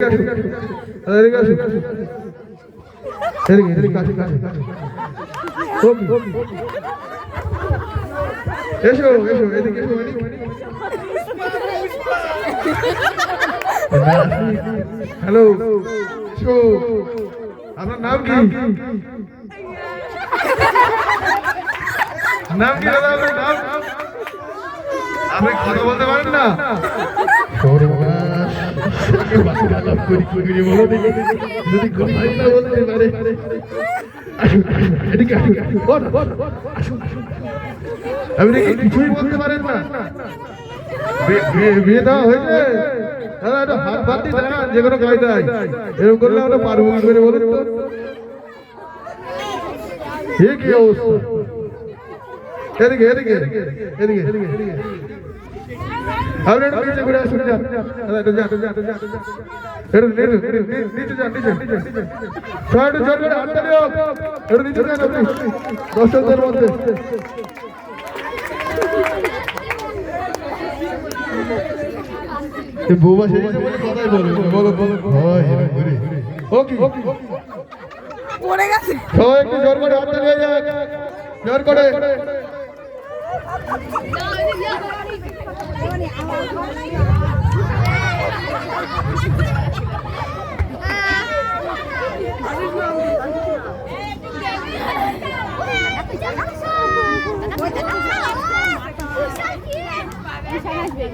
এসো এসো এদিকে এসো হ্যালো এসো আপনার নাম কি নাম কি দাদা আপনার নাম আপনি কথা বলতে পারেন না যদি কথাই না বলতে পারে আপনি কিছুই বলতে পারেন না বিয়ে দেওয়া হয়েছে দাদা একটা হাত বাদ দিয়ে দেখান যে কোনো কায়দায় এরকম করলে আমরা পারবো কি করে বলুন তো কি অবস্থা এদিকে এদিকে এদিকে এদিকে এদিকে আপনি একটু নিচে ঘুরে আসুন যান নিচে যান নিচে সবাই একটু জোর করে হাতটা দিও একটু নিচে যান আপনি দর্শকদের মধ্যে বৌমা সেজেছে বলে কথাই বলো বলো বলো ওকে পড়ে গেছে সবাই একটু জোর করে হাতটা নিয়ে যান জোর করে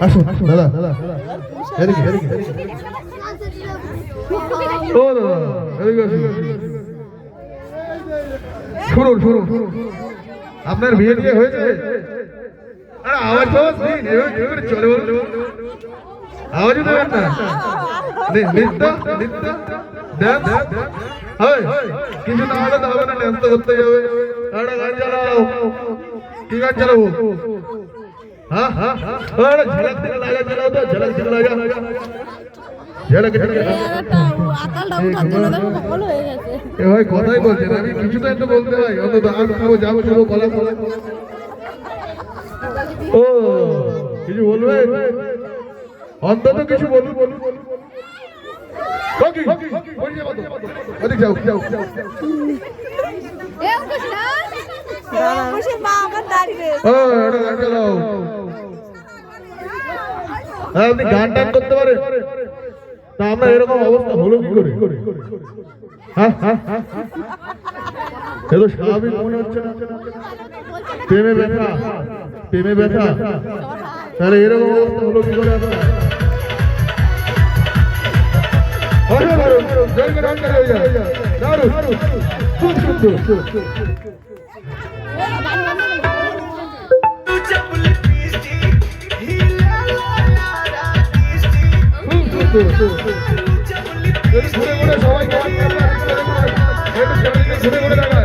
আসো আসো দাদা দাদা এদিকে এদিকে ও দাদা এদিকে শুনুন শুনুন আপনার বিয়ে দিয়ে হয়েছে আরে আওয়াজ আওয়াজ নেই চলে বলুন আওয়াজও দেবেন না নৃত্য নৃত্য ড্যান্স কিছু না হলে তো হবে না ড্যান্স তো করতে যাবে একটা গান চালাও কি গান চালাবো हाँ हाँ अरे झलक दिखा लगा चलाओ तो झलक दिखा लगा झलक ए भाई কথাই বলছেন আমি কিছুটা একটু বলতে ভাই অন্তত আর খাবো যাবো যাবো কলা কলা ও কিছু বলবে অন্তত কিছু বলুন বলুন ওকে ওই যাবো ওদিকে যাও যাও এ কৃষ্ণ দাদা খুশি মা আমার দাঁড়িয়ে ও এটা গান চালাও হ্যাঁ আপনি গান টান করতে পারেন তা আমরা এরকম অবস্থা হলো কি করে হ্যাঁ হ্যাঁ এতো স্বাভাবিক মনে হচ্ছে না প্রেমে ব্যথা তাহলে এরকম অবস্থা হলো কি করে খুব সুন্দর ঘুরে ঘুরে সবাই ঘুরে ঘুরে দেখান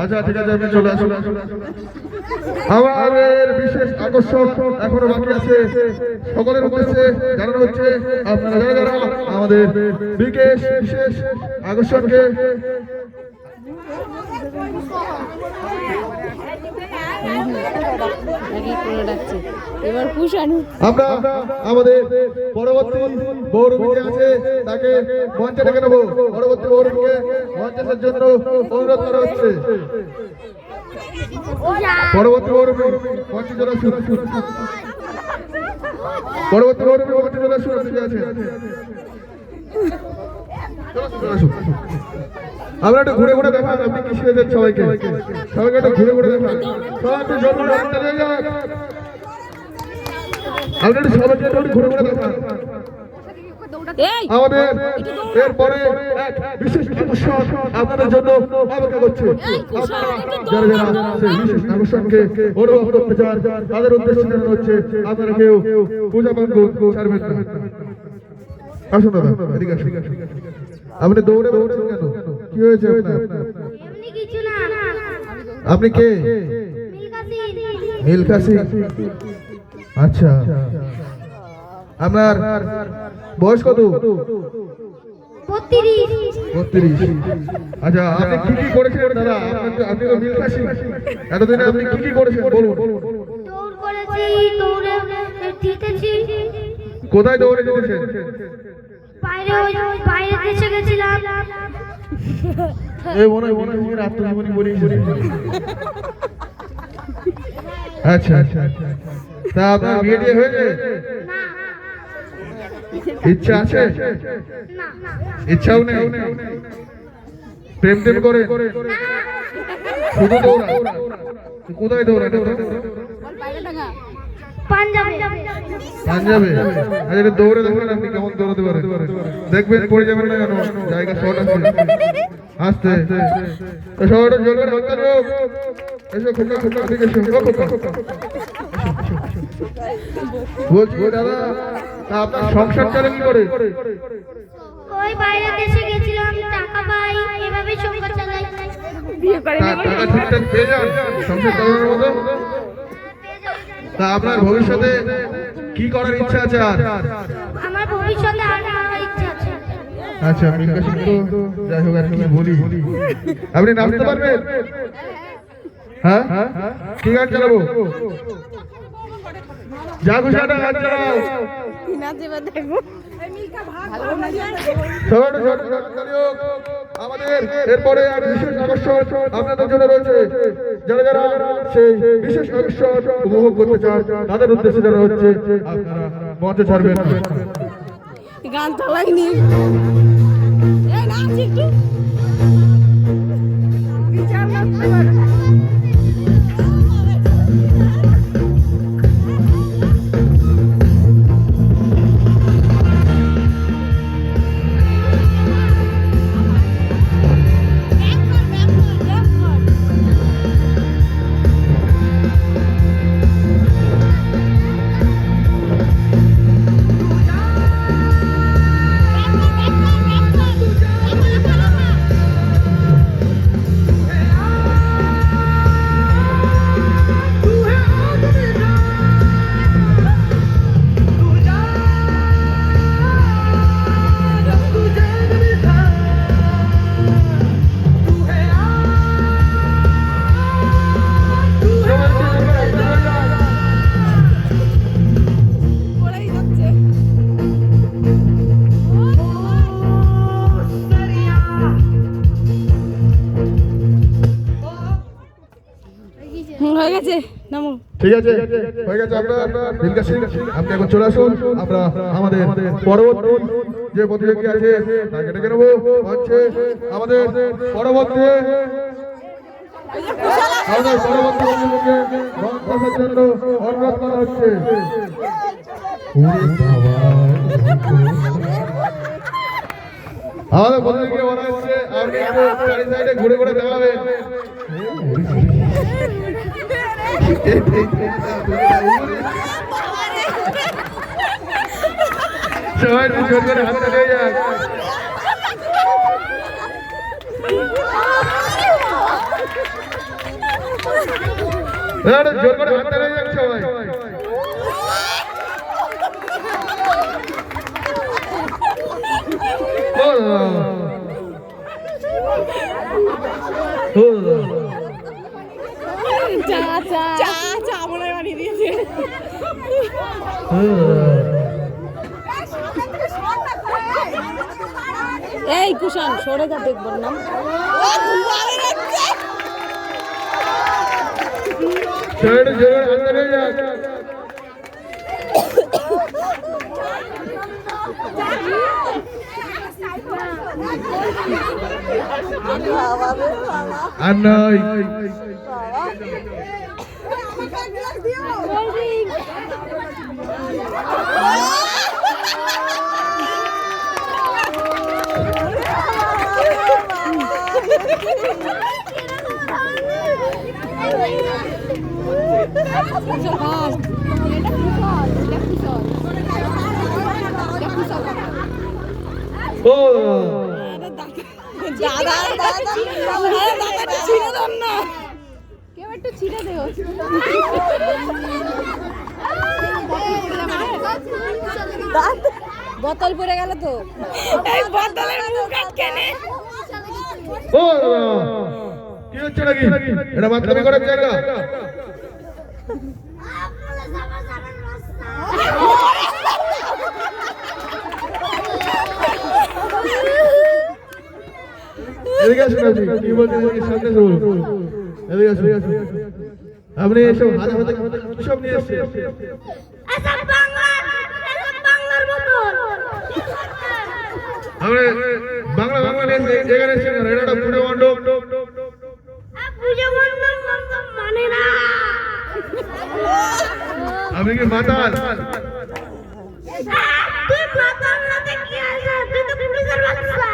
আচ্ছা ঠিক আছে আপনি চলে আসুন আমাদের বিশেষ আকর্ষণ এখনো বাকি আছে সকলের উদ্দেশ্যে জানানো হচ্ছে আপনারা যারা যারা আমাদের বিশেষ আকর্ষণকে আমরা আমাদের পরবর্তী বৌরবীকে আছে তাকে মঞ্চে ডেকে নেবো পরবর্তী বৌরবীকে মঞ্চের জন্য অনুরোধ করা হচ্ছে পরবর্তী বৌরবী মঞ্চে চলে আসুন পরবর্তী বৌরবী মঞ্চে চলে আসুন আছে আমরা একটু ঘুরে ঘুরে দেখান আপনি কি শিখেছেন সবাইকে একটু ঘুরে ঘুরে দেখান সবাই একটু জল চলে যাক আপনি একটু সবাইকে একটু ঘুরে ঘুরে দেখান আমাদের এরপরে এক বিশেষ আকর্ষণ আপনাদের জন্য অপেক্ষা করছে যারা যারা সেই বিশেষ আকর্ষণকে অনুভব করতে চান তাদের উদ্দেশ্যে জানানো হচ্ছে আপনারা কেউ পূজা পাঙ্গু ছাড়বেন না আসুন দাদা এদিকে আসুন আপনি দৌড়ে দৌড়ছেন কেন কি হয়েছে আপনার এমনি কিছু না আপনি কে? মিল্কা সিং। আচ্ছা, আপনার বয়স কত? 32। আচ্ছা, আপনি কি কি করেছিলেন দাদা? আপনি তো মিল্কা সিং, এতদিনে আপনি কি কি করেছেন বলুন? দৌড় করেছি, দৌড়ে জিতেছি। কোথায় দৌড়ে জিতেছেন? বাইরে দেশে গেছিলাম। এই মনে হয় আত্মজীবনী বলি। আচ্ছা, তা আপনার বিয়ে দিয়ে হয়েছে? ইচ্ছা আছে? ইচ্ছাও নেই? প্রেম করে শুধু দৌড়া? কোথায় দৌড়া? পাঞ্জাবে। আচ্ছা, দৌড়ে দেখবেন আপনি কেমন দৌড়াতে পারেন। দেখবেন পড়ে যাবেন না, কেন জায়গা শর্ট আছে। আস্তে শহরটা জলবেন। এসো খোকা, ঠিক আছে। বলছি দাদা, তা আপনার সংসার চলে কি করে? ওই বাইরে দেশে গেছিলাম, টাকা পাই, এভাবে সংসার চালাই। টাকা ঠিকঠাক পেয়ে যান সংসার চালানোর মতো? তা আপনার ভবিষ্যতে কি করার ইচ্ছা আছে? আর আমার ভবিষ্যতে আর ইচ্ছা আছে। আচ্ছা, মিল্কা সিং তো যাই হোক, আর কি বলি। আপনি নাচতে পারবেন? হ্যাঁ, কি গান চালাবো? যা খুশি একটা গান চালাও। আমাদের এরপরে আর বিশেষ আকর্ষণ আপনাদের জন্য রয়েছে। যারা যারা সেই বিশেষ আকর্ষণ উপভোগ করতে চান তাদের উদ্দেশ্যে যারা হচ্ছে আপনারা মঞ্চে ছাড়বেন। গান চালাইনি হয়ে গেছে। নামো। ঠিক আছে, হয়ে গেছে। আপনার মিল্কা সিং, আপনি এখন চলে আসুন। আমরা আমাদের পরবর্তী যে প্রতিযোগী আছে তাকে ডেকে নেবো। হচ্ছে আমাদের পরবর্তী প্রতিযোগীকে রং জন্য অনুরোধ করা হচ্ছে। আমাদের প্রতিযোগীকে বলা হচ্ছে আপনি একটু চারি সাইডে ঘুরে ঘুরে দেখাবেন। সবাই জোর করে হাতটা নিয়ে যাক। জোর করে হাতটা নিয়ে যাক সবাই। এই কুশান সরে যা, দেখবো না। আর নয় ও দাদা দাদা ছিল না। বোতল পড়ে গেল তো এই বোতলের মুখ আটকে নে ও দাদা, কি হচ্ছে নাকি? এটা মাতলামি করার জায়গা? এদিকে আসুন, আপনি কি বলছেন সামনে আসুন, এদিকে আসুন। আপনি এসব হাতে হাতে সব নিয়ে এসছেন। এসব বাংলার বোতল। আমরা বাংলা বাংলা নিয়ে এখানে এসেছেন, এটা একটা পুজো মণ্ডপ। পুজো মণ্ডপ মানে না। আপনি কি মাতাল? তুই মাতাল না তো কি আছে? তুই তো পুলিশের বাচ্চা।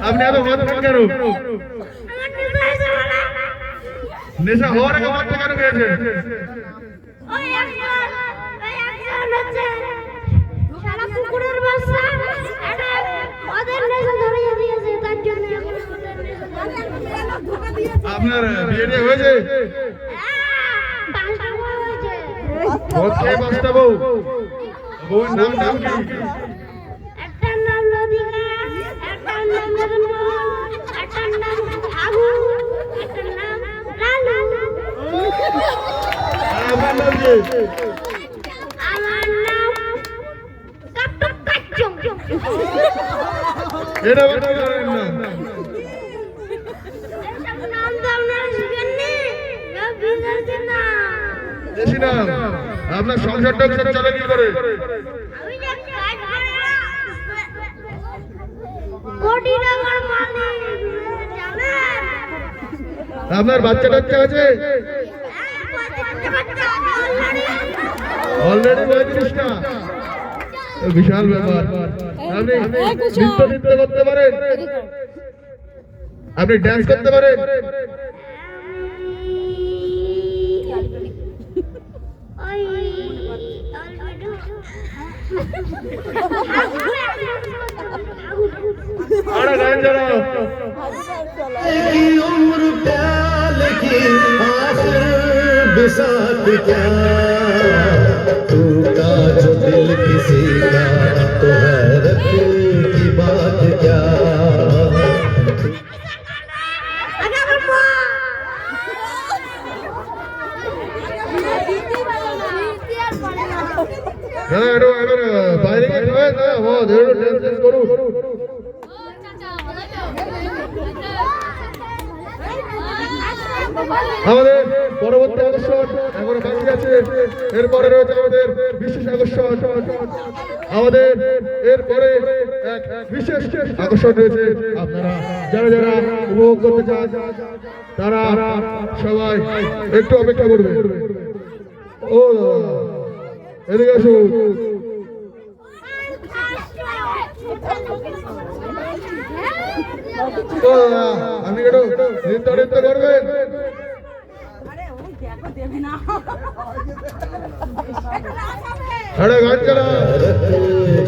আপনি এত মাতাল কেন? আমার নেশা হয়েছে বলে। নেশা হওয়ার আগে মারতে কেন গিয়েছেন? ওই একজন হচ্ছে সারা পুকুরের বাচ্চা। এটা ওদের নেশা ধরিয়ে দিয়েছে, তার জন্য এখন ওদের নেশা ধরিয়ে দিয়েছে। আপনার বিয়ে টিয়ে হয়েছে? পাঁচটা বউ হয়েছে। কে পাঁচটা বউ? বউয়ের নাম কি? একটার নাম লতিকা, একটার নাম মদনমোহন, একটার নাম হাবু, একটার নাম লালু। আপনার নাম কি? আমার নাম কাট্টু কাচ্চুম। এটা বলতে পারেন না। এসব নাম তো আপনারা শিখেননি, সব বিদেশি নাম। বেশি না, আপনার সংসারটা চলে কি করে? আমি যে কাজ করি না, কোটি টাকার মালিক, জানেন? আপনার বাচ্চা টাচ্চা আছে? বাচ্চা অলরেডি 35টা। বিশাল ব্যাপার। আপনি নৃত্য করতে পারেন? আপনি ড্যান্স করতে পারেন? আরে গান চালাও। की उम्र प्याल की आखिर बिसात क्या टूटा जो दिल किसी का तो हैरत की बात क्या দাদা একটু এবার বাইরে গিয়ে খাবেন না? ও ধরো ড্যান্স করুন। আমাদের পরবর্তী আকর্ষণ এখনো বাকি আছে। এরপরে রয়েছে আমাদের বিশেষ আকর্ষণ। আমাদের এরপরে এক বিশেষ আকর্ষণ রয়েছে। আপনারা যারা যারা উপভোগ করতে চান তারা সবাই একটু অপেক্ষা করবে। ও এদিকে আসুন। তো আপনি একটু নৃত্য নৃত্য করবেন? अरे गान चला।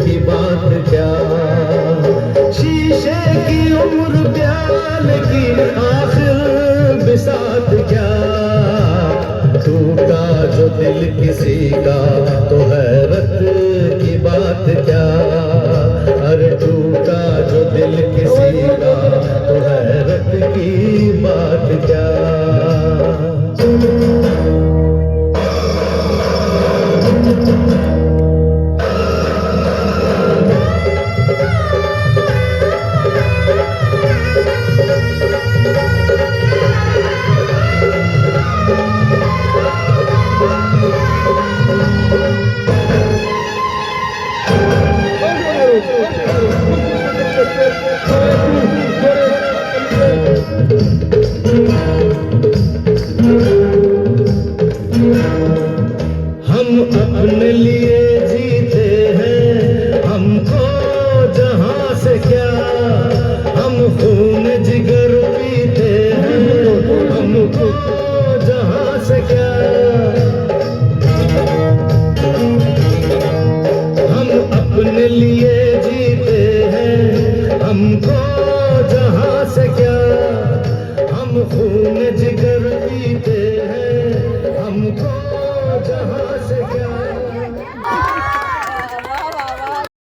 की बात क्या शीशे की उम्र प्याल की आखिर बिसात क्या टूटा जो दिल किसी का तो हैरत की बात क्या अरे टूटा जो दिल किसी का तो हैरत की बात क्या Thank you. खून जिगर पीते हैं